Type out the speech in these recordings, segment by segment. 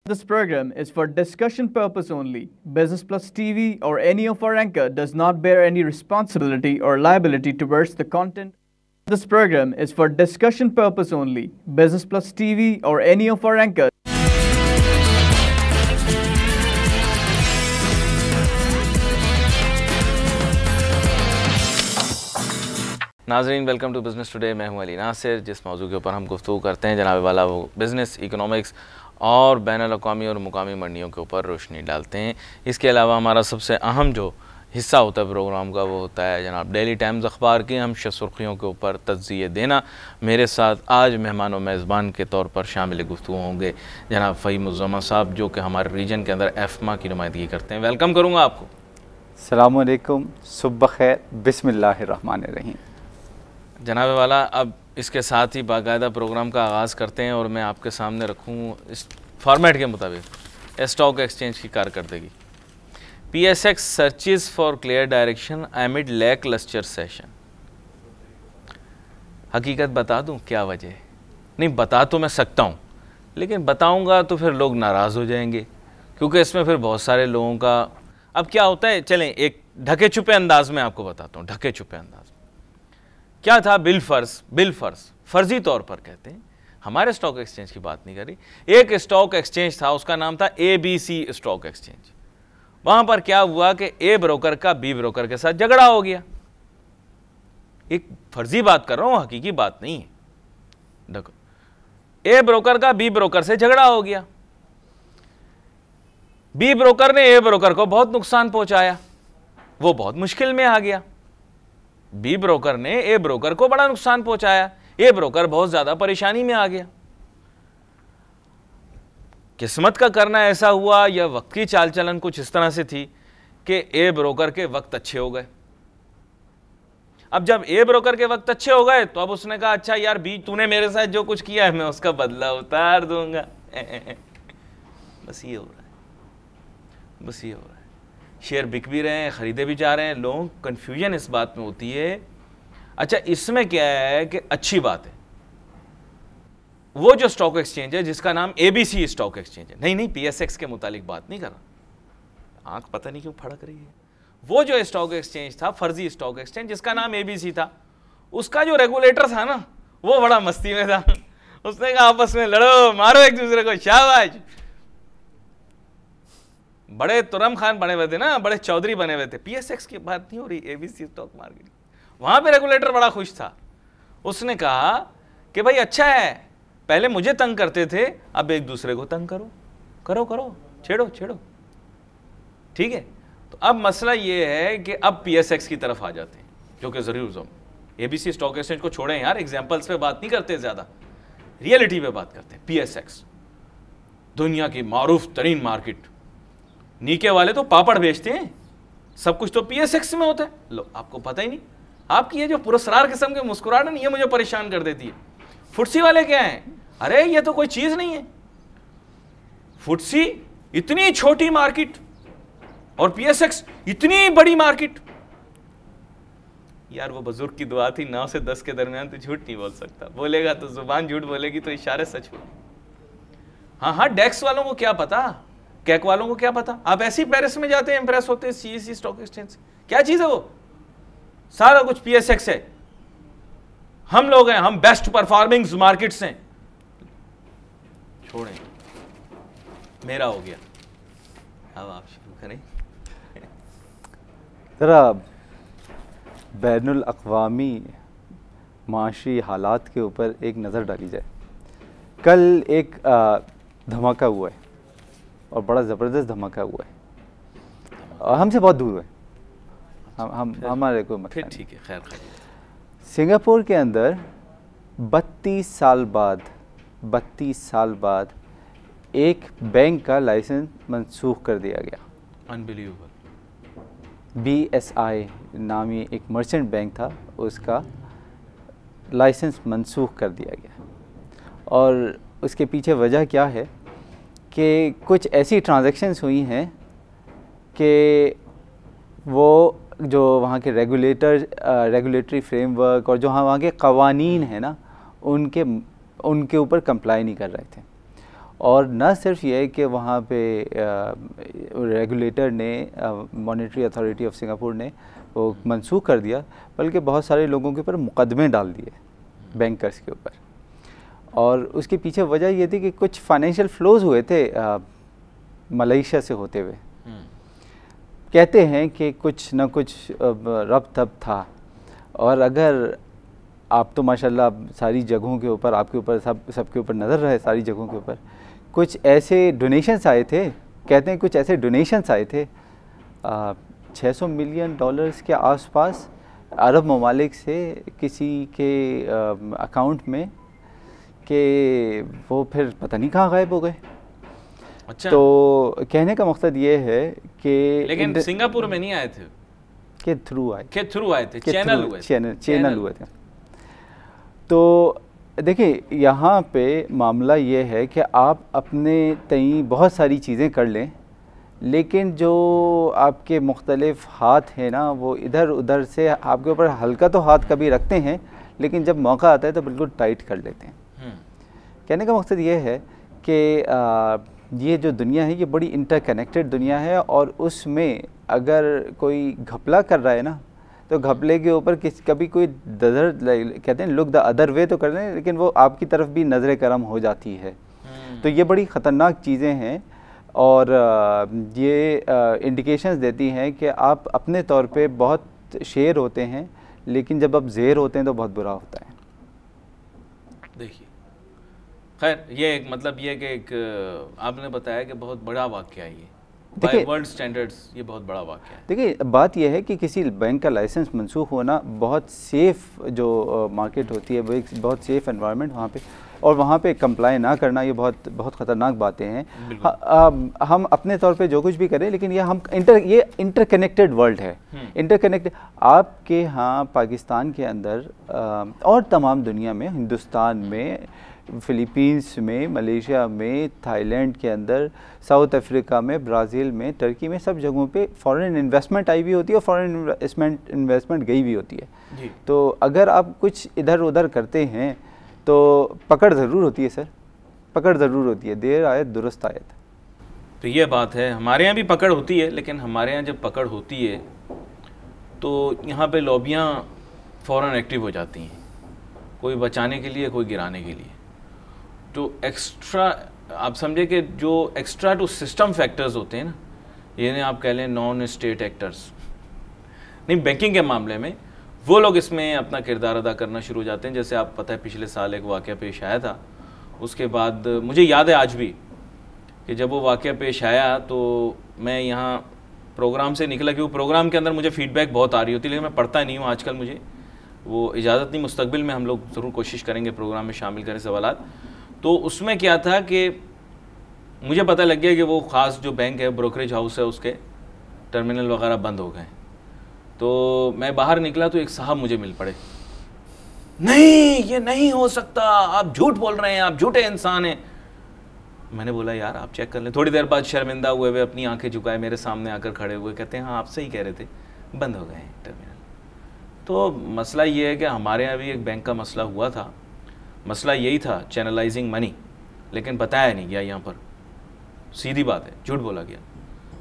This program is for discussion purpose only. Business Plus TV or any of our anchor does not bear any responsibility or liability towards the content. This program is for discussion purpose only. Business Plus TV or any of our anchor. नाज़रीन, welcome to business today. मैं हूं अली नासिर। जिस मौजू के ऊपर हम गुफ्तगू करते हैं जनाब वाला वो बिज़नेस, इकोनॉमिक्स और बैनुल-अक़वामी और मुकामी मंडियों के ऊपर रोशनी डालते हैं। इसके अलावा हमारा सबसे अहम जो हिस्सा होता है प्रोग्राम का वो होता है जनाब डेली टाइम्स अखबार की हम सुर्खियों के ऊपर तज्ज़िये देना। मेरे साथ आज मेहमान व मेज़बान के तौर पर शामिल गुफ्तगू होंगे जनाब फ़हीम उज़्ज़मा साहब, जो कि हमारे रीजन के अंदर एफ़मा की नुमाइंदगी करते हैं। वेलकम करूँगा आपको। अस्सलामु अलैकुम, सुबह खैर, बिस्मिल्लाहिर्रहमानिर्रहीम। जनाब वाला, अब इसके साथ ही बाकायदा प्रोग्राम का आगाज़ करते हैं और मैं आपके सामने रखूँ इस फॉर्मेट के मुताबिक स्टॉक एक्सचेंज की कारकर्दगी। PSX searches for clear direction amid lacklustre session. हकीकत बता दूं क्या वजह है? नहीं बता तो मैं सकता हूं, लेकिन बताऊंगा तो फिर लोग नाराज़ हो जाएंगे, क्योंकि इसमें फिर बहुत सारे लोगों का अब क्या होता है। चलें एक ढके छुपे अंदाज में आपको बताता हूं। ढके छुपे अंदाज में क्या था? बिल फर्जी तौर पर कहते हैं, हमारे स्टॉक एक्सचेंज की बात नहीं करी। एक स्टॉक एक्सचेंज था, उसका नाम था ABC स्टॉक एक्सचेंज। वहां पर क्या हुआ कि ए ब्रोकर का बी ब्रोकर के साथ झगड़ा हो गया। एक फर्जी बात कर रहा हूं, हकीकी बात नहीं है। देखो, ए ब्रोकर का बी ब्रोकर से झगड़ा हो गया। बी ब्रोकर ने ए ब्रोकर को बहुत नुकसान पहुंचाया, वो बहुत मुश्किल में आ गया। बी ब्रोकर ने ए ब्रोकर को बड़ा नुकसान पहुंचाया, ए ब्रोकर बहुत ज्यादा परेशानी में आ गया। किस्मत का करना ऐसा हुआ या वक्त की चाल चलन कुछ इस तरह से थी कि ए ब्रोकर के वक्त अच्छे हो गए। अब जब ए ब्रोकर के वक्त अच्छे हो गए तो अब उसने कहा अच्छा यार बी, तूने मेरे साथ जो कुछ किया है मैं उसका बदला उतार दूंगा। बस ये हो रहा है, बस ये हो रहा है। शेयर बिक भी रहे हैं, खरीदे भी जा रहे हैं। लोग कंफ्यूजन इस बात में होती है, अच्छा इसमें क्या है कि अच्छी बात है वो जो स्टॉक एक्सचेंज है जिसका नाम ABC स्टॉक एक्सचेंज है। नहीं PSX के मुतालिक बात नहीं कर रहा, आंख पता नहीं क्यों फड़क रही है। वो जो स्टॉक एक्सचेंज था, फर्जी स्टॉक एक्सचेंज जिसका नाम ABC था, उसका जो रेगुलेटर था ना वो बड़ा मस्ती में था। उसने कहा आपस में लड़ो, मारो एक दूसरे को, शाबाश। बड़े तुरम खान बने हुए थे ना, बड़े चौधरी बने हुए थे। PSX की बात नहीं हो रही, ABC स्टॉक मार्केट। वहां पे रेगुलेटर बड़ा खुश था। उसने कहा कि भाई अच्छा है, पहले मुझे तंग करते थे, अब एक दूसरे को तंग करो, करो करो, छेड़ो छेड़ो, ठीक है। तो अब मसला ये है कि अब PSX की तरफ आ जाते हैं, जो कि जरूर ABC स्टॉक एक्सचेंज को छोड़ें यार, एग्जाम्पल्स पे बात नहीं करते, ज्यादा रियलिटी पे बात करते हैं। PSX दुनिया की मारूफ तरीन मार्केट, नीके वाले तो पापड़ बेचते हैं, सब कुछ तो PSX में होता है। लो, आपको पता ही नहीं। आपकी ये जो पुरस्कार किस्म के मुस्कुराहट है, ये मुझे परेशान कर देती है। फुटसी वाले क्या हैं? अरे ये तो कोई चीज नहीं है। फुटसी इतनी छोटी मार्केट और PSX इतनी बड़ी मार्केट। यार वो बुजुर्ग की दुआ थी, 9 से 10 के दरमियान तो झूठ नहीं बोल सकता, बोलेगा तो जुबान झूठ बोलेगी तो इशारे सच बोलेगी। हाँ, डेक्स वालों को क्या पता, कैक वालों को क्या पता। आप ऐसे ही पेरिस में जाते हैं, इंप्रेस होते हैं CEC स्टॉक एक्सचेंज। क्या चीज है वो? सारा कुछ PSX है। हम लोग हैं, हम बेस्ट परफॉर्मिंग मार्केट्स हैं। छोड़ें, मेरा हो गया, अब आप शुरू करें। ज़रा बैनुल अक़वामी माशी हालात के ऊपर एक नज़र डाली जाए। कल एक धमाका हुआ है और बड़ा ज़बरदस्त धमाका हुआ है, और हमसे बहुत दूर है, हमारे को मतलब ठीक है, खैर। सिंगापुर के अंदर 32 साल बाद एक बैंक का लाइसेंस मनसूख कर दिया गया। अनबिलीवेबल। BSI नामी एक मर्चेंट बैंक था, उसका लाइसेंस मनसूख कर दिया गया। और उसके पीछे वजह क्या है कि कुछ ऐसी ट्रांजैक्शंस हुई हैं कि वो जो वहाँ के रेगुलेटरी फ्रेमवर्क और जो वहाँ के कवानीन हैं ना, उनके ऊपर कंप्लाई नहीं कर रहे थे। और न सिर्फ ये कि वहाँ पे रेगुलेटर ने, मॉनेटरी अथॉरिटी ऑफ सिंगापुर ने वो मनसूख कर दिया, बल्कि बहुत सारे लोगों के ऊपर मुकदमे डाल दिए बैंकर्स के ऊपर। और उसके पीछे वजह ये थी कि कुछ फाइनेंशियल फ्लोज हुए थे मलेशिया से होते हुए। कहते हैं कि कुछ न कुछ रब तब था। और अगर आप तो माशाल्लाह सारी जगहों के ऊपर, आपके ऊपर, सबके ऊपर नज़र रहे सारी जगहों के ऊपर, कुछ ऐसे डोनेशंस आए थे, कहते हैं कुछ ऐसे डोनेशंस आए थे 600 मिलियन डॉलर्स के आसपास अरब ममालिक से किसी के अकाउंट में, कि वो फिर पता नहीं कहाँ गायब हो गए। अच्छा। तो कहने का मकसद ये है कि लेकिन सिंगापुर में नहीं आए थे, के थ्रू आए थे, चैनल हुए थे। तो देखिए यहाँ पे मामला ये है कि आप अपने तई बहुत सारी चीज़ें कर लें, लेकिन जो आपके मुख्तलिफ हाथ हैं ना, वो इधर उधर से आपके ऊपर हल्का तो हाथ कभी रखते हैं, लेकिन जब मौका आता है तो बिल्कुल टाइट कर लेते हैं। कहने का मकसद ये है कि ये जो दुनिया है ये बड़ी इंटरकनेक्टेड दुनिया है, और उसमें अगर कोई घपला कर रहा है ना, तो घपले के ऊपर कभी कोई कहते हैं लुक द अदर वे तो कर लें, लेकिन वो आपकी तरफ भी नज़र करम हो जाती है। तो ये बड़ी ख़तरनाक चीज़ें हैं, और ये इंडिकेशंस देती हैं कि आप अपने तौर पे बहुत शेर होते हैं, लेकिन जब आप ज़ेर होते हैं तो बहुत बुरा होता है। देखिए, खैर ये एक मतलब ये कि एक आपने बताया कि बहुत बड़ा वाक़या है ये, बाय वर्ल्ड स्टैंडर्ड्स ये बहुत बड़ा वाक़या है। देखिए, बात यह है कि किसी बैंक का लाइसेंस मनसूख होना बहुत सेफ़ जो मार्केट होती है, वो एक बहुत सेफ़ एनवायरनमेंट वहाँ पे, और वहाँ पे कंप्लाई ना करना ये बहुत बहुत ख़तरनाक बातें हैं। हम अपने तौर पे जो कुछ भी करें, लेकिन ये इंटरकनेक्टेड वर्ल्ड है, इंटरकनेक्टेड। आपके यहाँ पाकिस्तान के अंदर और तमाम दुनिया में, हिंदुस्तान में, फ़िलीपींस में, मलेशिया में, थाईलैंड के अंदर, साउथ अफ्रीका में, ब्राज़ील में, टर्की में, सब जगहों पे फॉरेन इन्वेस्टमेंट आई भी होती है और फॉरेन इन्वेस्टमेंट गई भी होती है। तो अगर आप कुछ इधर उधर करते हैं तो पकड़ ज़रूर होती है सर, पकड़ ज़रूर होती है, देर आयत दुरुस्त आयत। तो ये बात है, हमारे यहाँ भी पकड़ होती है, लेकिन हमारे यहाँ जब पकड़ होती है तो यहाँ पे लॉबियाँ फ़ौरन एक्टिव हो जाती हैं, कोई बचाने के लिए, कोई गिराने के लिए। तो एक्स्ट्रा आप समझे कि जो एक्स्ट्रा टू सिस्टम फैक्टर्स होते हैं ना, ये आप कह लें नॉन स्टेट एक्टर्स, नहीं बैंकिंग के मामले में वो लोग इसमें अपना किरदार अदा करना शुरू हो जाते हैं। जैसे आप पता है पिछले साल एक वाक़या पेश आया था, उसके बाद मुझे याद है आज भी कि जब वो वाक़या पेश आया तो मैं यहाँ प्रोग्राम से निकला, क्योंकि प्रोग्राम के अंदर मुझे फ़ीडबैक बहुत आ रही होती है, लेकिन मैं पढ़ता नहीं हूँ आजकल, मुझे वो इजाज़त नहीं। मुस्तकबिल में हम लोग ज़रूर कोशिश करेंगे प्रोग्राम में शामिल करें सवालात। तो उसमें क्या था कि मुझे पता लग गया कि वो ख़ास जो बैंक है, ब्रोकरेज हाउस है, उसके टर्मिनल वगैरह बंद हो गए। तो मैं बाहर निकला तो एक साहब मुझे मिल पड़े, नहीं ये नहीं हो सकता, आप झूठ बोल रहे हैं, आप झूठे इंसान हैं। मैंने बोला यार आप चेक कर लें। थोड़ी देर बाद शर्मिंदा हुए वे अपनी आंखें झुकाए मेरे सामने आकर खड़े हुए, कहते हैं हाँ आप सही कह रहे थे, बंद हो गए टर्मिनल। तो मसला ये है कि हमारे यहाँ भी एक बैंक का मसला हुआ था, मसला यही था चैनलाइजिंग मनी, लेकिन बताया नहीं गया यहाँ पर, सीधी बात है, झूठ बोला गया।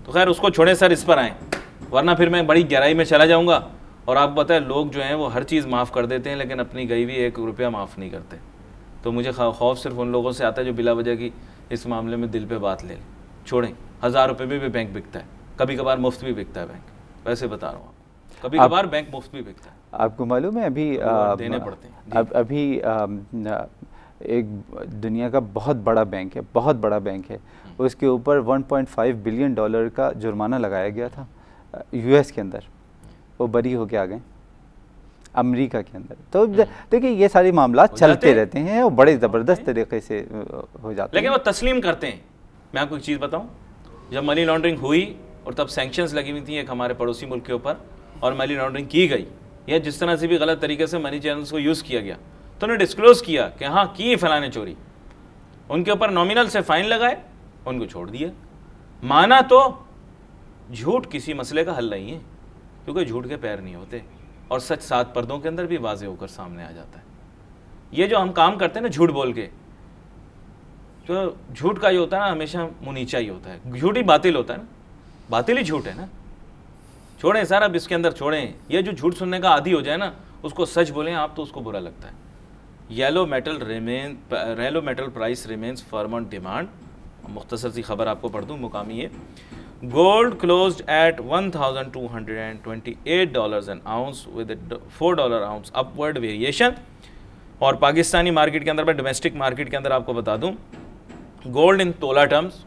तो खैर उसको छोड़े सर, इस पर आएँ, वरना फिर मैं बड़ी गहराई में चला जाऊँगा। और आपको पता है लोग जो हैं वो हर चीज़ माफ़ कर देते हैं, लेकिन अपनी गई हुई 1 रुपया माफ़ नहीं करते। तो मुझे खौफ सिर्फ उन लोगों से आता है जो बिला वजह की इस मामले में दिल पे बात ले लें। छोड़ें, 1000 रुपये में भी बैंक बिकता है, कभी कभार मुफ्त भी बिकता है बैंक, वैसे बता रहा हूँ आपको, कभी कभार बैंक मुफ्त भी बिकता है। आपको मालूम है अभी देने पड़ते हैं। अभी एक दुनिया का बहुत बड़ा बैंक है, बहुत बड़ा बैंक है, उसके ऊपर 1.5 बिलियन डॉलर का जुर्माना लगाया गया था यूएस के अंदर, वो बरी होके आ गए अमेरिका के अंदर। तो देखिए ये सारे मामला चलते रहते हैं और बड़े ज़बरदस्त तरीके से हो जाते हैं, लेकिन वो तस्लीम करते हैं। मैं आपको एक चीज़ बताऊं, जब मनी लॉन्ड्रिंग हुई और तब सैंक्शंस लगी हुई थी एक हमारे पड़ोसी मुल्क के ऊपर, और मनी लॉन्ड्रिंग की गई या जिस तरह से भी गलत तरीके से मनी चैनल्स को यूज़ किया गया, तो उन्हें डिस्क्लोज़ किया कि हाँ की फलाने चोरी, उनके ऊपर नॉमिनल से फ़ाइन लगाए, उनको छोड़ दिया। माना तो झूठ किसी मसले का हल नहीं है, क्योंकि झूठ के पैर नहीं होते, और सच 7 पर्दों के अंदर भी वाज़े होकर सामने आ जाता है। ये जो हम काम करते हैं ना झूठ बोल के, तो झूठ का जो होता है ना हमेशा मुंह नीचा ही होता है, झूठ ही बातिल होता है ना, बातिल ही झूठ है ना। छोड़ें सर, अब इसके अंदर छोड़ें, ये जो झूठ सुनने का आदी हो जाए ना उसको सच बोलें आप तो उसको बुरा लगता है। Yellow metal price remains firm on demand. मुख्तसर सी खबर आपको पढ़ दूँ, मुकामी है। Gold closed eight $1,228 an ounce with a $4 ounce upward variation। और पाकिस्तानी मार्केट के अंदर, मैं डोमेस्टिक मार्केट के अंदर आपको बता दूं, गोल्ड इन तोला टर्म्स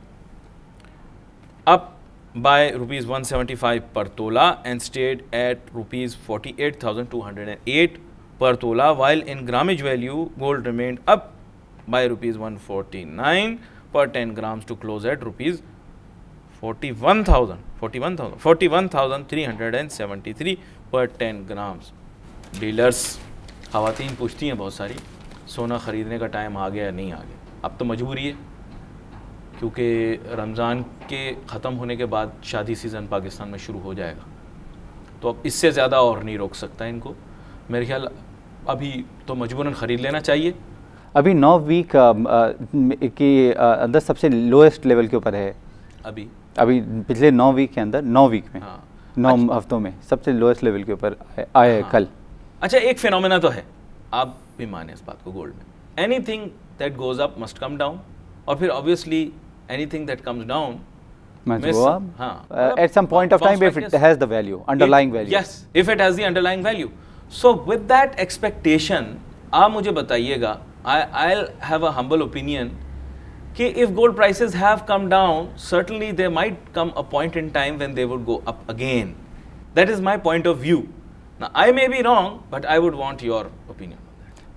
अप बाय ₹175 पर तोला and stayed at ₹48,208 per tola, while in grammage value gold remained up by ₹149 per 10 grams to close at ₹41,373 per 10 grams। Dealers ख़वातीन पूछती हैं बहुत सारी, सोना ख़रीदने का टाइम आ गया या नहीं आ गया। अब तो मजबूरी है क्योंकि रमज़ान के ख़त्म होने के बाद शादी सीज़न पाकिस्तान में शुरू हो जाएगा, तो अब इससे ज़्यादा और नहीं रोक सकता इनको। मेरे ख्याल अभी तो मजबूरन ख़रीद लेना चाहिए। अभी 9 वीक के अंदर सबसे लोएस्ट लेवल के ऊपर है। अभी पिछले 9 वीक के अंदर, 9 वीक में, हाँ, 9 हफ्तों में सबसे लोएस्ट लेवल के ऊपर आया है कल। अच्छा, एक फिनोमेना तो है, आप भी माने इस बात को, गोल्ड में anything that goes up must come down, और फिर obviously anything that comes down at some point of time if it has the value, underlying value, yes, if it has the underlying value। so with that expectation आप मुझे बताइएगा, I'll have a humble opinion कि if gold prices have come down, certainly there might come a point in time when they would go up again। that is my point of view। now I may be wrong but I would want your opinion।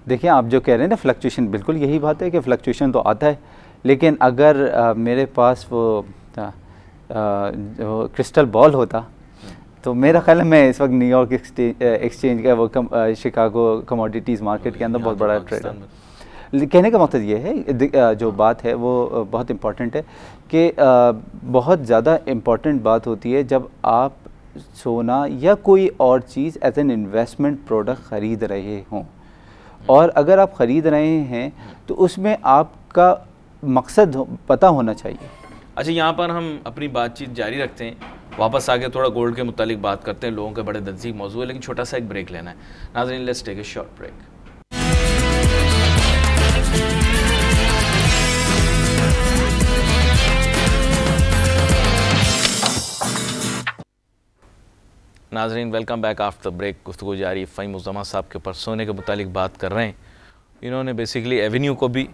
देखिए, आप जो कह रहे हैं ना fluctuation, बिल्कुल यही बात है कि फ्लक्चुएशन तो आता है, लेकिन अगर मेरे पास वो क्रिस्टल बॉल होता तो मेरा ख्याल है मैं इस वक्त न्यूयॉर्क एक्सचेंज का वो शिकागो कमोडिटीज़ मार्केट के अंदर बहुत बड़ा ट्रेडर। कहने का मकसद ये है, जो बात है वो बहुत इम्पॉर्टेंट है कि बहुत ज़्यादा इम्पॉर्टेंट बात होती है जब आप सोना या कोई और चीज़ एज एन इन्वेस्टमेंट प्रोडक्ट ख़रीद रहे हों, और अगर आप ख़रीद रहे हैं तो उसमें आपका मकसद पता होना चाहिए। अच्छा, यहाँ पर हम अपनी बातचीत जारी रखते हैं, वापस आके थोड़ा गोल्ड के मुतालिक बात करते हैं, लोगों के बड़े नज़दीक मौजूद है, लेकिन छोटा सा एक ब्रेक लेना है। नाज़रीन, let's take a short break. नाज़रीन, वेलकम बैक आफ्टर ब्रेक। गुफ्तगू जारी फ़हीम उज़्ज़मा साहब के ऊपर सोने के मुतालिक बात कर रहे हैं। इन्होंने बेसिकली एवेन्यू को भी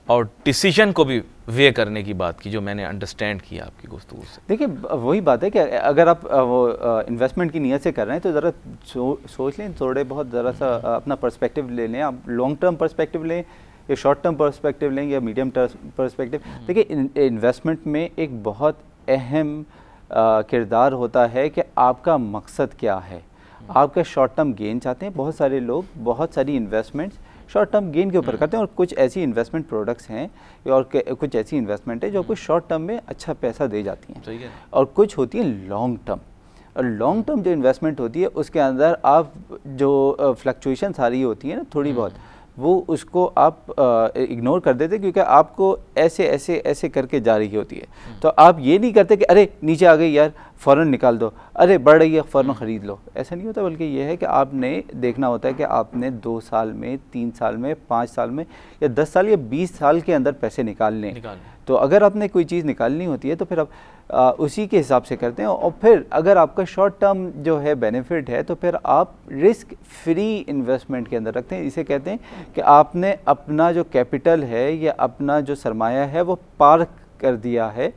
और डिसीजन को भी वे करने की बात की, जो मैंने अंडरस्टैंड किया आपकी गुफ्तगू से। देखिए, वही बात है कि अगर आप वो इन्वेस्टमेंट की नीयत से कर रहे हैं तो ज़रा सोच लें, थोड़े बहुत ज़रा सा अपना पर्सपेक्टिव ले लें। आप लॉन्ग टर्म पर्सपेक्टिव लें या शॉर्ट टर्म पर्सपेक्टिव लें या मीडियम टर्म पर्सपेक्टिव। देखिए, इन्वेस्टमेंट में एक बहुत अहम किरदार होता है कि आपका मकसद क्या है। आपका शॉर्ट टर्म गेन चाहते हैं, बहुत सारे लोग बहुत सारी इन्वेस्टमेंट्स शॉर्ट टर्म गेन के ऊपर करते हैं, और कुछ ऐसी इन्वेस्टमेंट प्रोडक्ट्स हैं और कुछ ऐसी इन्वेस्टमेंट है जो कुछ शॉर्ट टर्म में अच्छा पैसा दे जाती हैं, और कुछ होती है लॉन्ग टर्म। और लॉन्ग टर्म जो इन्वेस्टमेंट होती है उसके अंदर आप जो फ्लक्चुएशन सारी होती है ना थोड़ी बहुत, वो उसको आप इग्नोर कर देते क्योंकि आपको ऐसे ऐसे ऐसे करके जा रही होती है। तो आप ये नहीं करते कि अरे नीचे आ गई यार फ़ौरन निकाल दो, अरे बढ़ रही है फ़ौरन ख़रीद लो, ऐसा नहीं होता। बल्कि ये है कि आपने देखना होता है कि आपने 2 साल में, 3 साल में, 5 साल में या 10 साल या 20 साल के अंदर पैसे निकालने। तो अगर आपने कोई चीज़ निकालनी होती है तो फिर आप उसी के हिसाब से करते हैं, और फिर अगर आपका शॉर्ट टर्म जो है बेनिफिट है तो फिर आप रिस्क फ्री इन्वेस्टमेंट के अंदर रखते हैं। इसे कहते हैं कि आपने अपना जो कैपिटल है या अपना जो सरमाया है वो पार्क कर दिया है,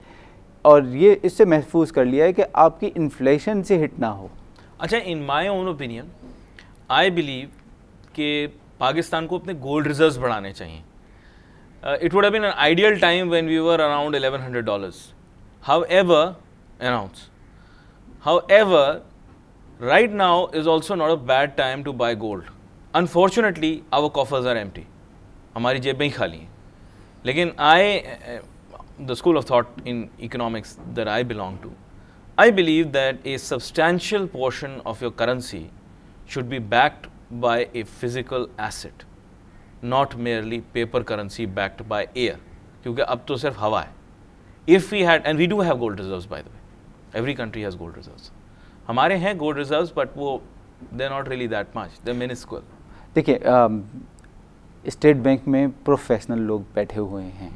और ये इससे महफूज कर लिया है कि आपकी इन्फ्लेशन से हिट ना हो। अच्छा, in my own opinion I believe कि पाकिस्तान को अपने गोल्ड रिजर्व्स बढ़ाने चाहिए। It would have been an ideal time when we were around $1,100. However, right now is also not a bad time to buy gold. Unfortunately, our coffers are empty. हमारी जेबें ही खाली हैं। लेकिन the school of thought in economics that I belong to, I believe that a substantial portion of your currency should be backed by a physical asset, not merely paper currency backed by air। क्योंकि अब तो सिर्फ हवा है. If we had, and we do have gold reserves by the way, every country has gold reserves. हमारे हैं gold reserves, but वो they're not really that much, they're minuscule. देखिए स्टेट बैंक में प्रोफेशनल लोग बैठे हुए हैं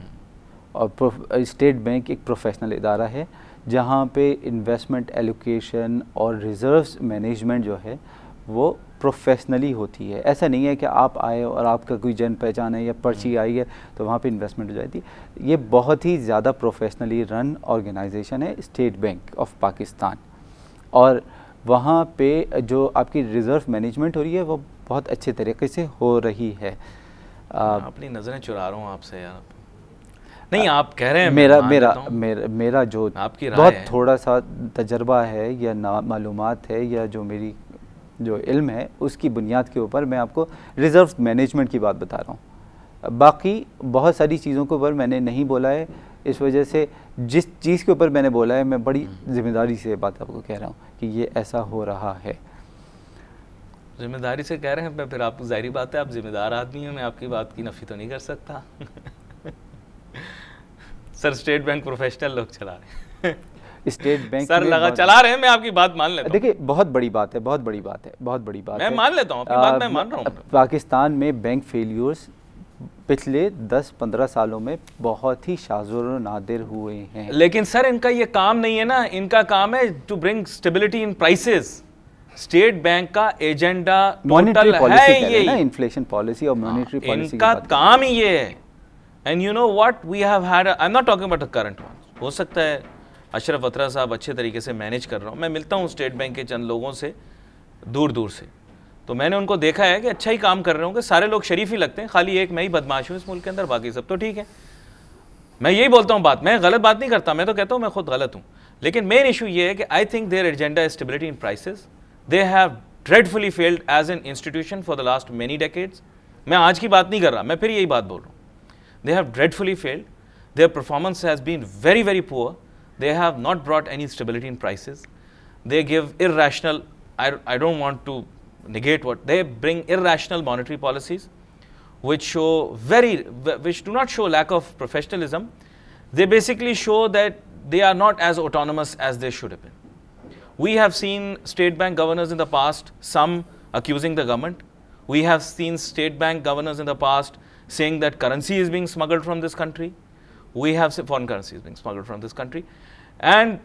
और स्टेट बैंक एक प्रोफेशनल इदारा है जहाँ पे इन्वेस्टमेंट एलोकेशन और रिजर्व्स मैनेजमेंट जो है वो प्रोफेशनली होती है. ऐसा नहीं है कि आप आए और आपका कोई जान पहचान है या पर्ची आई है तो वहाँ पे इन्वेस्टमेंट हो जाती है. ये बहुत ही ज़्यादा प्रोफेशनली रन ऑर्गेनाइजेशन है स्टेट बैंक ऑफ पाकिस्तान, और वहाँ पे जो आपकी रिज़र्व मैनेजमेंट हो रही है वो बहुत अच्छे तरीके से हो रही है. अपनी नज़रें चुरा रहा हूँ आपसे यार. नहीं, आप कह रहे हैं, मेरा जो बहुत थोड़ा सा तजर्बा है या मालूमात है या जो मेरी जो इल्म है उसकी बुनियाद के ऊपर मैं आपको रिज़र्व मैनेजमेंट की बात बता रहा हूँ. बाकी बहुत सारी चीज़ों के ऊपर मैंने नहीं बोला है, इस वजह से जिस चीज़ के ऊपर मैंने बोला है मैं बड़ी ज़िम्मेदारी से बात आपको कह रहा हूँ कि ये ऐसा हो रहा है. जिम्मेदारी से कह रहे हैं, फिर आप ज़ाहिरी बात है आप जिम्मेदार आदमी हैं, मैं आपकी बात की नफ़ी तो नहीं कर सकता. सर स्टेट बैंक प्रोफेशनल लोग चला रहे हैं. स्टेट बैंक सर लगा चला रहे हैं, मैं आपकी बात मान लेता हूं. देखिए बहुत बड़ी बात है, बहुत बड़ी बात है, बहुत बड़ी बात है. मैं मान लेता हूं आपकी बात, मैं मान रहा हूं. पाकिस्तान में बैंक फेलियर्स पिछले 10-15 सालों में बहुत ही शाज़ुर और नादिर हुए हैं. लेकिन सर इनका ये काम नहीं है ना, इनका काम है to bring stability in prices. State bank का एजेंडा मॉनेटरी पॉलिसी है ना, इन्फ्लेशन पॉलिसी और मॉनेटरी पॉलिसी इनका काम ही ये है. And you know what we have had, I am not talking about the current one. हो सकता है अशरफ अतरा साहब अच्छे तरीके से मैनेज कर रहा हूँ. मैं मिलता हूँ स्टेट बैंक के चंद लोगों से दूर दूर से, तो मैंने उनको देखा है कि अच्छा ही काम कर रहे होंगे. सारे लोग शरीफ ही लगते हैं, खाली एक मैं ही बदमाश हूँ इस मुल्क के अंदर, बाकी सब तो ठीक है. मैं यही बोलता हूँ बात, मैं गलत बात नहीं करता, मैं तो कहता हूँ मैं खुद गलत हूँ. लेकिन मेन इशू ये है कि I think their agenda is stability in prices. They have dreadfully failed as an institution for the last many decades. मैं आज की बात नहीं कर रहा, मैं फिर यही बात बोल रहा हूँ. They have dreadfully failed. Their performance has been very, very poor. They have not brought any stability in prices. They give irrational, I don't want to negate what, they bring irrational monetary policies which do not show lack of professionalism. They basically show that they are not as autonomous as they should have been. We have seen state bank governors in the past, some accusing the government. We have seen state bank governors in the past saying that currency is being smuggled from this country. We have foreign currency is being smuggled from this country. And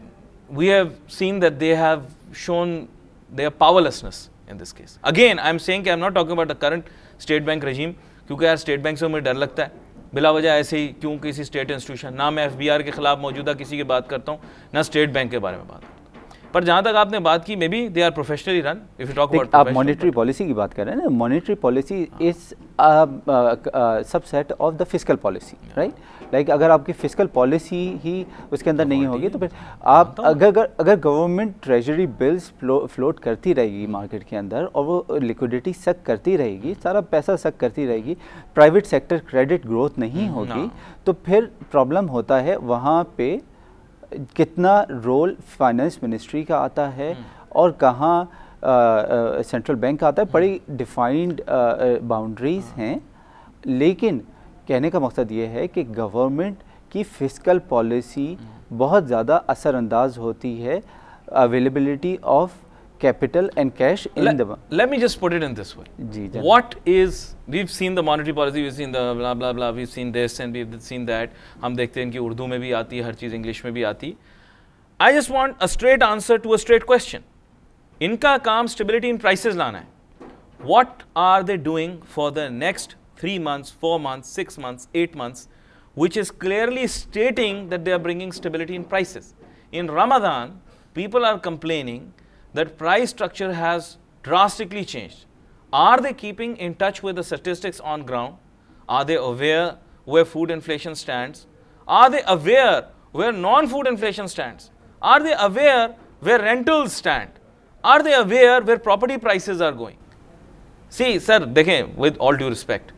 we have seen that they have shown their powerlessness in this case. Again, I am saying I am not talking about the current state bank regime, क्योंकि यार state bank से मुझे डर लगता है बिला वजह ऐसे ही क्यों किसी स्टेट इंस्टीट्यूशन, ना मैं FBR के खिलाफ मौजूदा किसी की बात करता हूँ, ना स्टेट बैंक के बारे में बात करता हूँ. पर जहाँ तक आपने बात की, maybe they are professionally run. If you talk about, आप मॉनेटरी पॉलिसी की बात कर रहे हैं ना, monetary policy is subset of the fiscal policy, right. Like अगर आपकी फिस्कल पॉलिसी ही उसके अंदर नहीं होगी तो फिर आप अगर गवर्नमेंट ट्रेजरी बिल्स फ्लोट करती रहेगी मार्केट के अंदर और वो लिक्विडिटी सक करती रहेगी, सारा पैसा सक करती रहेगी, प्राइवेट सेक्टर क्रेडिट ग्रोथ नहीं होगी, तो फिर प्रॉब्लम होता है. वहाँ पे कितना रोल फाइनेंस मिनिस्ट्री का आता है और कहाँ सेंट्रल बैंक आता है, बड़ी डिफाइंड बाउंड्रीज हैं. लेकिन कहने का मकसद ये है कि गवर्नमेंट की फिस्कल पॉलिसी बहुत ज़्यादा असरअंदाज होती है availability of capital and cash in the. Let me just put it in this way. What is, we've seen the monetary policy, we've seen the blah blah blah, we've seen this and we've seen that. हम देखते हैं कि उर्दू में भी आती है हर चीज़, English में भी आती. I just want a straight answer to a straight question. इनका काम stability in prices लाना है. What are they doing for the next 3 months, 4 months, 6 months, 8 months, which is clearly stating that they are bringing stability in prices? In Ramadan, people are complaining that price structure has drastically changed. Are they keeping in touch with the statistics on ground? Are they aware where food inflation stands? Are they aware where non-food inflation stands? Are they aware where rentals stand? Are they aware where property prices are going? See, sir, देखें, with all due respect,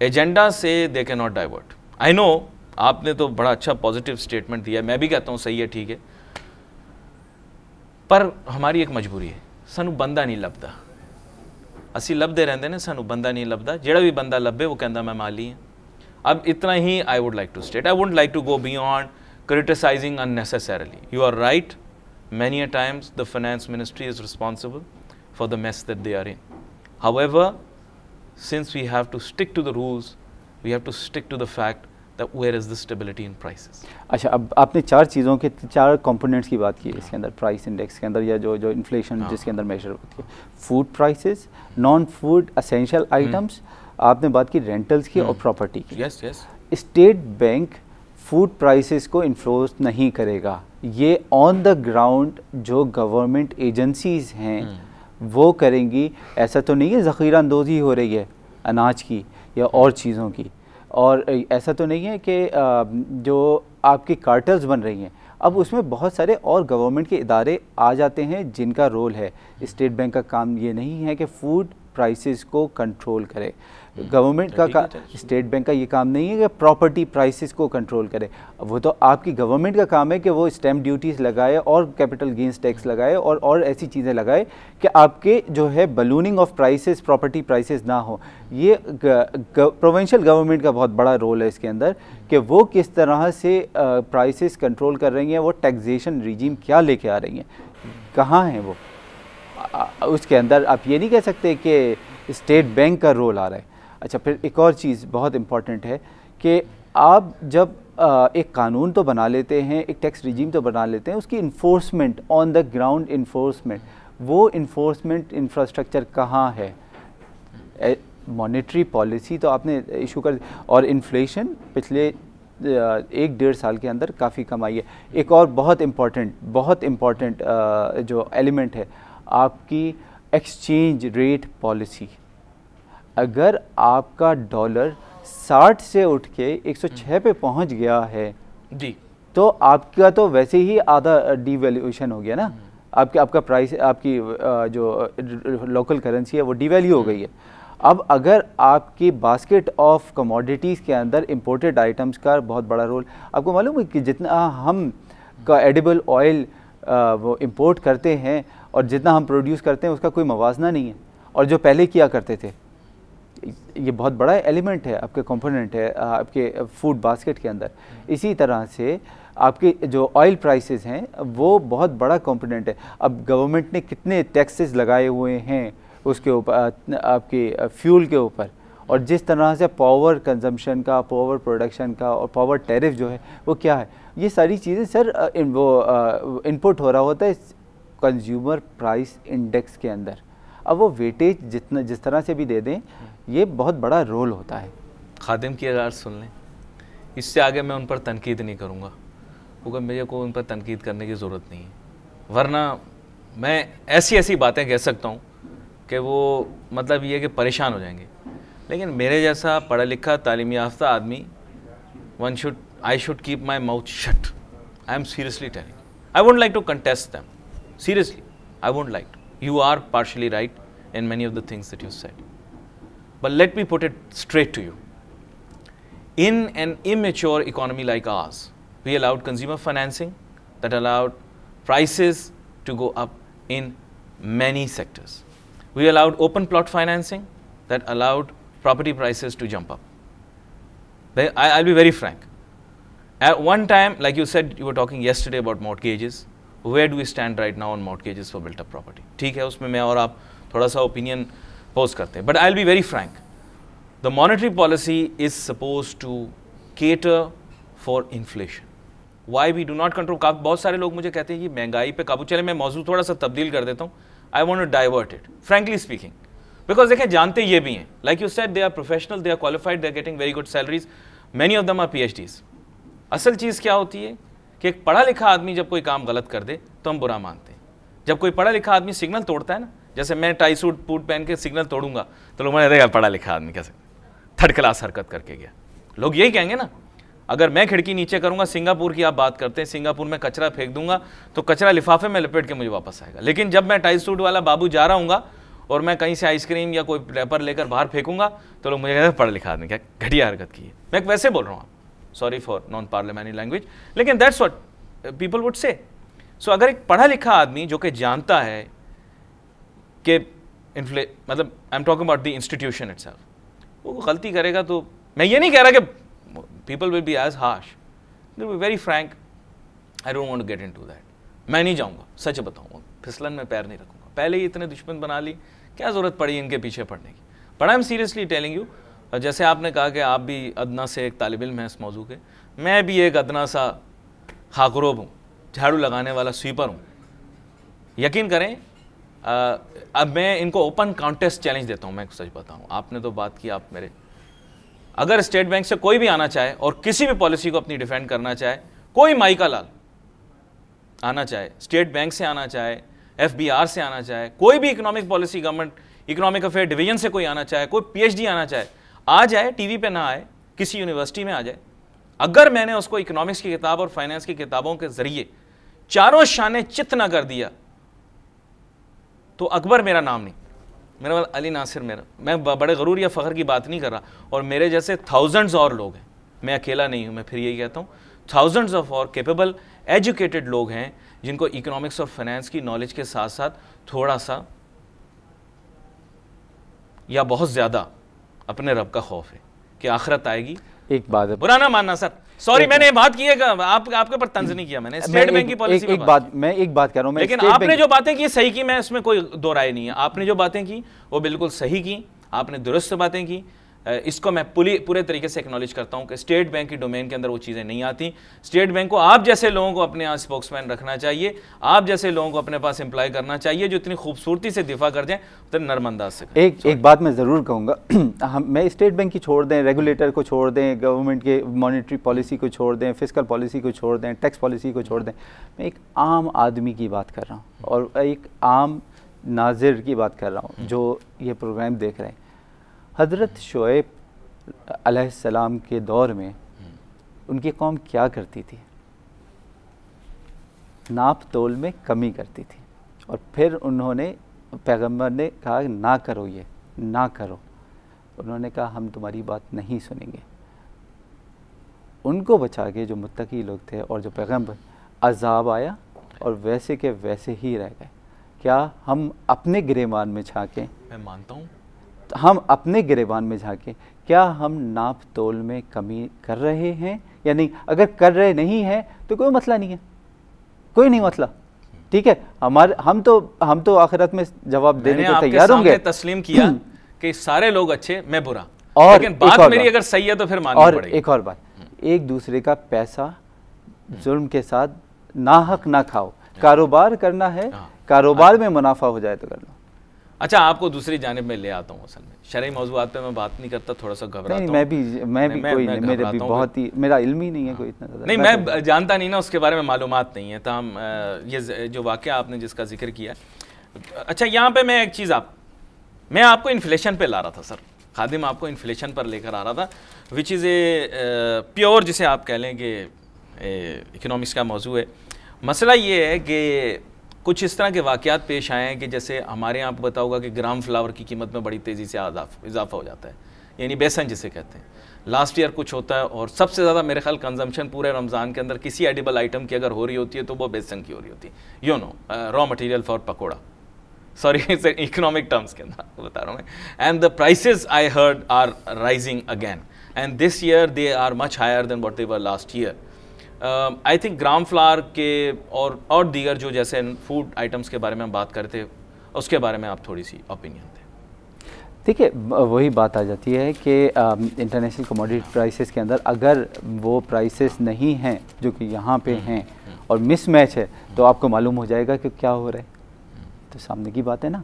agenda से they cannot divert. I know, आपने तो बड़ा अच्छा positive statement दिया, मैं भी कहता हूँ सही है, ठीक है. पर हमारी एक मजबूरी है, सानू बंदा नहीं लभदा. असी लभदे रहंदे ने, सानू बंदा नहीं लभदा. जेड़ा भी बंदा लभे वो कहंदा मैं माली हां. अब इतना ही I would like to state. I wouldn't like to go beyond criticizing unnecessarily. You are right. Many a times the finance ministry is responsible for the mess that they are in. However, since we have to stick to the rules, we have to stick to the fact that where is the stability in prices. अच्छा, अब आपने चार चीज़ों के चार components की बात की है इसके अंदर, प्राइस इंडेक्स के अंदर, या जो इन्फ्लेशन जिसके अंदर मेजर होती है, food prices, non food essential items, आपने बात की रेंटल्स की और प्रॉपर्टी की. Yes, yes. State bank food prices को इन्फ्लुएंस नहीं करेगा. ये ऑन द ग्राउंड जो गवर्नमेंट एजेंसीज हैं वो करेंगी. ऐसा तो नहीं है ज़ख़ीरा अंदोज़ी हो रही है अनाज की या और चीज़ों की, और ऐसा तो नहीं है कि जो आपकी कार्टल्स बन रही हैं, अब उसमें बहुत सारे और गवर्नमेंट के इदारे आ जाते हैं जिनका रोल है. स्टेट बैंक का काम ये नहीं है कि फ़ूड प्राइसेस को कंट्रोल करे. गवर्नमेंट का स्टेट बैंक का ये काम नहीं है कि प्रॉपर्टी प्राइसेस को कंट्रोल करे. वो तो आपकी गवर्नमेंट का काम है कि वो स्टैम्प ड्यूटीज़ लगाए और कैपिटल गेंस टैक्स लगाए और ऐसी चीज़ें लगाए कि आपके जो है ballooning of prices, property prices ना हो. ये प्रोविंशियल गवर्नमेंट का बहुत बड़ा रोल है इसके अंदर कि वो किस तरह से प्राइसेस कंट्रोल कर रही हैं, वो टैक्सेशन रिजीम क्या लेके आ रही हैं, कहाँ हैं वो. उसके अंदर आप ये नहीं कह सकते कि स्टेट बैंक का रोल आ रहा है. अच्छा, फिर एक और चीज़ बहुत इम्पॉर्टेंट है कि आप जब एक कानून तो बना लेते हैं, एक टैक्स रिजीम तो बना लेते हैं, उसकी enforcement, on the ground enforcement, वो इन्फोर्समेंट इंफ्रास्ट्रक्चर कहाँ है. मॉनेटरी पॉलिसी तो आपने इशू कर, और इन्फ्लेशन पिछले 1-1.5 साल के अंदर काफ़ी कम आई है. एक और बहुत इम्पॉर्टेंट जो एलिमेंट है आपकी एक्सचेंज रेट पॉलिसी. अगर आपका डॉलर 60 से उठ के 106 पे पहुंच गया है जी, तो आपका तो वैसे ही आधा डिवैल्यूएशन हो गया ना. आपका प्राइस, आपकी जो लोकल करेंसी है वो डिवैल्यू हो गई है. अब अगर आपकी बास्केट ऑफ कमोडिटीज़ के अंदर इंपोर्टेड आइटम्स का बहुत बड़ा रोल, आपको मालूम है कि जितना हम का एडिबल ऑयल वो इंपोर्ट करते हैं और जितना हम प्रोड्यूस करते हैं उसका कोई मवाजना नहीं है, और जो पहले किया करते थे. ये बहुत बड़ा एलिमेंट है, आपके कंपोनेंट है आपके फूड बास्केट के अंदर. इसी तरह से आपके जो ऑयल प्राइसेस हैं वो बहुत बड़ा कंपोनेंट है. अब गवर्नमेंट ने कितने टैक्सेस लगाए हुए हैं उसके ऊपर, आपके फ्यूल के ऊपर, और जिस तरह से पावर कंजम्पशन का, पावर प्रोडक्शन का और पावर टैरिफ जो है वो क्या है, ये सारी चीज़ें सर वो इनपुट हो रहा होता है कंज्यूमर प्राइस इंडेक्स के अंदर. अब वो वेटेज जिस तरह से भी दे दें, ये बहुत बड़ा रोल होता है. खादिम की अगर सुन लें, इससे आगे मैं उन पर तनकीद नहीं करूँगा क्योंकि मुझे को उन पर तनकीद करने की ज़रूरत नहीं है, वरना मैं ऐसी बातें कह सकता हूँ कि वो मतलब ये कि परेशान हो जाएंगे. लेकिन मेरे जैसा पढ़ा लिखा तालीमी याफ्ता आदमी, I should keep my mouth shut. I am seriously telling you. I wouldn't like to contest them. Seriously, I wouldn't like to. You are partially right in many of the things that you said. But let me put it straight to you. In an immature economy like ours, we allowed consumer financing that allowed prices to go up in many sectors. We allowed open plot financing that allowed property prices to jump up. I'll be very frank. At one time, like you said, you were talking yesterday about mortgages. Where do we stand right now on mortgages for built up property? ठीक है, उसमें मैं और आप थोड़ा सा opinion pose करते हैं. But I'll be very frank. The monetary policy is supposed to cater for inflation. Why we do not control? बहुत सारे लोग मुझे कहते हैं कि महंगाई पे काबू. चले मैं मौजूद थोड़ा सा तब्दील कर देता हूँ. I want to divert it, frankly speaking. Because देखें, जानते ये भी हैं. Like you said, they are professional, they are qualified, they are getting very good salaries. Many of them are PhDs. असल चीज़ क्या होती है कि एक पढ़ा लिखा आदमी जब कोई काम गलत कर दे तो हम बुरा मानते हैं. जब कोई पढ़ा लिखा आदमी सिग्नल तोड़ता है ना, जैसे मैं टाई सूट बूट पहन के सिग्नल तोड़ूंगा तो लोग मैंने पढ़ा लिखा आदमी कैसे थर्ड क्लास हरकत करके गया. लोग यही कहेंगे ना. अगर मैं खिड़की नीचे करूंगा, सिंगापुर की आप बात करते हैं, सिंगापुर में कचरा फेंक दूंगा तो कचरा लिफाफे में लपेट के मुझे वापस आएगा. लेकिन जब मैं टाई सूट वाला बाबू जा रहा हूँगा और मैं कहीं से आइसक्रीम या कोई रैपर लेकर बाहर फेंकूंगा तो लोग मुझे कहते हैं पढ़ा लिखा आदमी क्या घटिया हरकत की है. मैं वैसे बोल रहा हूँ, sorry for non parliamentary language, लेकिन that's what people would say. So अगर एक पढ़ा लिखा आदमी जो कि जानता है कि मतलब I am talking about the institution itself, वो गलती करेगा तो मैं ये नहीं कह रहा कि people will be as harsh. They'll be very frank. I don't want to get into that. मैं नहीं जाऊँगा, सच बताऊँगा, फिसलन में पैर नहीं रखूँगा. पहले ही इतने दुश्मन बना ली, क्या ज़रूरत पड़ी इनके पीछे पड़ने की. But I'm seriously telling you, जैसे आपने कहा कि आप भी अदना से एक तालिब इल्म हैं इस मौजू के, मैं भी एक अदना सा खाकरोब हूँ, झाड़ू लगाने वाला स्वीपर हूँ. यकीन करें, अब मैं इनको ओपन कॉन्टेस्ट चैलेंज देता हूँ. मैं सच बताऊँ, आपने तो बात की, आप मेरे, अगर स्टेट बैंक से कोई भी आना चाहे और किसी भी पॉलिसी को अपनी डिफेंड करना चाहे, कोई माई का लाल आना चाहे, स्टेट बैंक से आना चाहे, FBR से आना चाहे, कोई भी economic policy government economic affair division से कोई आना चाहे, कोई PhD आना चाहे, आ जाए, टीवी पे ना आए, किसी यूनिवर्सिटी में आ जाए. अगर मैंने उसको इकोनॉमिक्स की किताब और फाइनेंस की किताबों के जरिए चारों शाने चित ना कर दिया, तो अकबर मेरा नाम नहीं, मेरा अली नासिर मेरा. मैं बड़े गरूर या फ़ख्र की बात नहीं कर रहा, और मेरे जैसे थाउजेंड्स और लोग हैं, मैं अकेला नहीं हूँ. मैं फिर यही कहता हूँ, थाउजेंड्स ऑफ और कैपेबल एजुकेटेड लोग हैं जिनको इकोनॉमिक्स और फाइनेंस की नॉलेज के साथ साथ थोड़ा सा या बहुत ज़्यादा अपने रब का खौफ है कि आखिरत आएगी. एक बात है, बुरा ना मानना सर, सॉरी मैंने बात की है, आपके ऊपर तंज नहीं किया मैंने. स्टेट बैंक की पॉलिसी मैं एक बात कह रहा हूं, लेकिन आपने जो बातें की सही की, मैं इसमें कोई दो राय नहीं है. आपने जो बातें की वो बिल्कुल सही की, आपने दुरुस्त बातें की. इसको मैं पूरे तरीके से एक्नॉलेज करता हूं कि स्टेट बैंक की डोमेन के अंदर वो चीज़ें नहीं आती. स्टेट बैंक को आप जैसे लोगों को अपने यहाँ स्पोक्समैन रखना चाहिए, आप जैसे लोगों को अपने पास एम्प्लॉय करना चाहिए जो इतनी खूबसूरती से दिफा कर जाए, तो नरम अंदाज से. एक बात मैं ज़रूर कहूँगा, मैं स्टेट बैंक की छोड़ दें, रेगुलेटर को छोड़ दें, गवर्नमेंट के मॉनेटरी पॉलिसी को छोड़ दें, फिस्कल पॉलिसी को छोड़ दें, टैक्स पॉलिसी को छोड़ दें, मैं एक आम आदमी की बात कर रहा हूँ और एक आम नाजिर की बात कर रहा हूँ जो ये प्रोग्राम देख रहे हैं. हज़रत शुएब अलैहिस्सलाम के दौर में उनकी कौम क्या करती थी? नाप तोल में कमी करती थी, और फिर उन्होंने, पैगंबर ने कहा ना करो, ये ना करो. उन्होंने कहा हम तुम्हारी बात नहीं सुनेंगे. उनको बचा के जो मुत्तकी लोग थे और जो पैगंबर, अज़ाब आया और वैसे के वैसे ही रह गए. क्या हम अपने गिरेबान में झांकें? मैं मानता हूँ, हम अपने गिरेबान में झांकें, क्या हम नाप तोल में कमी कर रहे हैं या नहीं? अगर कर रहे नहीं हैं तो कोई मसला नहीं है, कोई नहीं मसला, ठीक है. हम तो आखिरत में जवाब देने को तैयार होंगे. तस्लीम किया कि सारे लोग अच्छे, मैं बुरा, और लेकिन बात मेरी अगर सही है तो फिर माननी पड़ेगी. और एक और बात, एक दूसरे का पैसा जुल्म के साथ नाहक ना खाओ. कारोबार करना है, कारोबार में मुनाफा हो जाए तो कर लो. अच्छा, आपको दूसरी जानिब में ले आता हूँ. असल में शरई मौज़ूआत पे मैं बात नहीं करता, थोड़ा सा घबराता हूँ. मैं भी कोई नहीं, मेरे भी बहुत ही, मेरा इल्म ही नहीं है कोई इतना ज़्यादा. नहीं, मैं जानता नहीं ना, उसके बारे में मालूमात नहीं है. तमाम ये जो वाक़या आपने जिसका जिक्र किया. अच्छा, यहाँ पे मैं एक चीज़ मैं आपको इन्फ्लेशन पे ला रहा था सर. खादिम आपको इन्फ्लेशन पर लेकर आ रहा था, विच इज़ ए प्योर, जिसे आप कह लें कि इकोनॉमिक्स का मौजू है. मसला ये है कि कुछ इस तरह के वाक़यात पेश आए हैं कि जैसे हमारे यहाँ आपको पता होगा कि ग्राम फ्लावर की कीमत में बड़ी तेज़ी से इजाफा हो जाता है, यानी बेसन जिसे कहते हैं. लास्ट ईयर कुछ होता है, और सबसे ज़्यादा मेरे ख्याल कंजम्पशन पूरे रमज़ान के अंदर किसी एडिबल आइटम की अगर हो रही होती है तो वो बेसन की हो रही होती है. You know, raw material for pakora, sorry economic terms के अंदर बता रहा हूँ मैं. And the prices I heard are rising again, and this year they are much higher than what they were last year. I think gram flour के और दीगर जो जैसे फूड आइटम्स के बारे में हम बात करते हैं, उसके बारे में आप थोड़ी सी ओपिनियन दें. देखिए, वही बात आ जाती है कि इंटरनेशनल कमोडिटी प्राइसेस के अंदर अगर वो प्राइसेस नहीं हैं जो कि यहाँ पे हैं और मिसमैच है, तो आपको मालूम हो जाएगा कि क्या हो रहा है. तो सामने की बात है ना.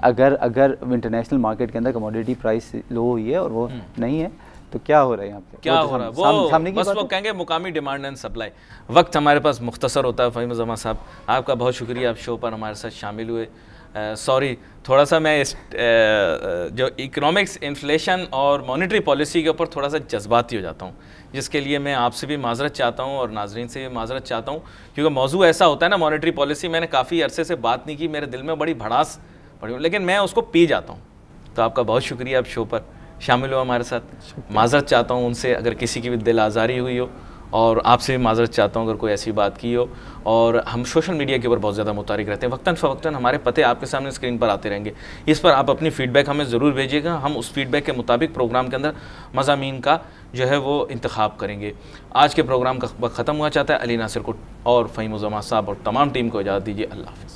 अगर इंटरनेशनल मार्केट के अंदर कमोडिटी प्राइस लो हुई है और वो नहीं है, तो क्या हो रहा है यहाँ पे? क्या हो रहा है वो बस वो कहेंगे मुकामी डिमांड एंड सप्लाई. वक्त हमारे पास मुख्तसर होता है. फ़हीम ज़मा साहब, आपका बहुत शुक्रिया, आप शो पर हमारे साथ शामिल हुए. सॉरी, थोड़ा सा मैं जो इकोनॉमिक्स, इन्फ्लेशन और मॉनेटरी पॉलिसी के ऊपर थोड़ा सा जज्बाती हो जाता हूँ, जिसके लिए मैं आपसे भी माजरत चाहता हूँ और नाजरीन से भी माजरत चाहता हूँ, क्योंकि मौजू ऐसा होता है ना, मॉनेटरी पॉलिसी, मैंने काफ़ी अरसे से बात नहीं की, मेरे दिल में बड़ी भड़ास पड़ी, लेकिन मैं उसको पी जाता हूँ. तो आपका बहुत शुक्रिया, आप शो पर शामिल हो हमारे साथ. माजरत चाहता हूँ उनसे अगर किसी की भी दिल आज़ारी हुई हो, और आपसे माजरत चाहता हूँ अगर कोई ऐसी बात की हो। और हम सोशल मीडिया के ऊपर बहुत ज़्यादा मुतारिक रहते हैं, वक्तन फ़वक्तन हमारे पते आपके सामने स्क्रीन पर आते रहेंगे, इस पर आप अपनी फ़ीडबैक हमें ज़रूर भेजिएगा। हम उस फीडबैक के मुताबिक प्रोग्राम के अंदर मज़ामीन का जो है वो इंतखाब करेंगे। आज के प्रोग्राम का वक्त ख़त्म हुआ, चाहता है अली नासिर को और फ़हीम उज़्ज़मा साहब और तमाम टीम को इजाज़त दीजिए। अल्लाह हाफ़िज़।